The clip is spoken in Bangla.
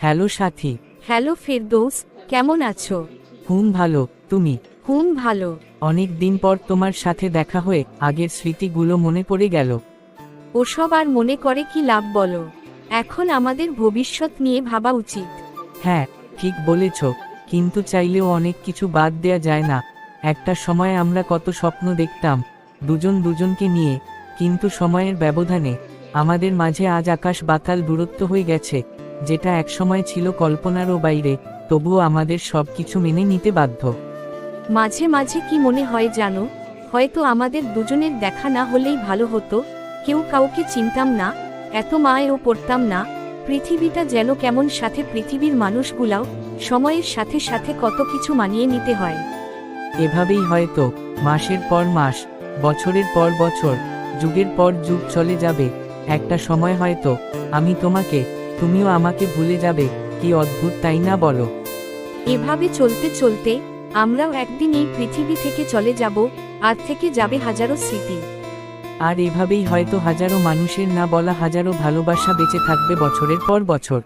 হ্যালো সাথী। হ্যালো ফেরদৌস, কেমন আছো? ভালো, তুমি? ভালো। অনেক দিন পর তোমার সাথে দেখা হয়ে আগের স্মৃতিগুলো মনে পড়ে গেল। ওসব আর মনে করে কি লাভ বলো? এখন আমাদের ভবিষ্যৎ নিয়ে ভাবা উচিত। হ্যাঁ, ঠিক বলেছ, কিন্তু চাইলেও অনেক কিছু বাদ দেয়া যায় না। একটা সময় আমরা কত স্বপ্ন দেখতাম দুজন দুজনকে নিয়ে, কিন্তু সময়ের ব্যবধানে আমাদের মাঝে আজ আকাশ বাতাল দূরত্ব হয়ে গেছে। যেটা একসময় ছিল কল্পনারও বাইরে, তবুও আমাদের সব কিছু মেনে নিতে বাধ্য। মাঝে মাঝে কি মনে হয় জানো, হয়তো আমাদের দুজনের দেখা না হলেই ভালো হতো। কেউ কাউকে চিনতাম না, এত মায়েও পড়তাম না। পৃথিবীটা যেন কেমন, সাথে পৃথিবীর মানুষগুলাও। সময়ের সাথে সাথে কত কিছু মানিয়ে নিতে হয়। এভাবেই হয়তো মাসের পর মাস, বছরের পর বছর, যুগের পর যুগ চলে যাবে। একটা সময় হয়তো আমি তোমাকে, তুমিও আমাকে ভুলে যাবে। কি অদ্ভুত, তাই না বলো? এভাবে চলতে চলতে আমরাও একদিন এই পৃথিবী থেকে চলে যাব, আর থেকে যাবে হাজারো স্মৃতি। আর এভাবেই হয়তো হাজারো মানুষের না বলা হাজারো ভালোবাসা বেঁচে থাকবে বছরের পর বছর।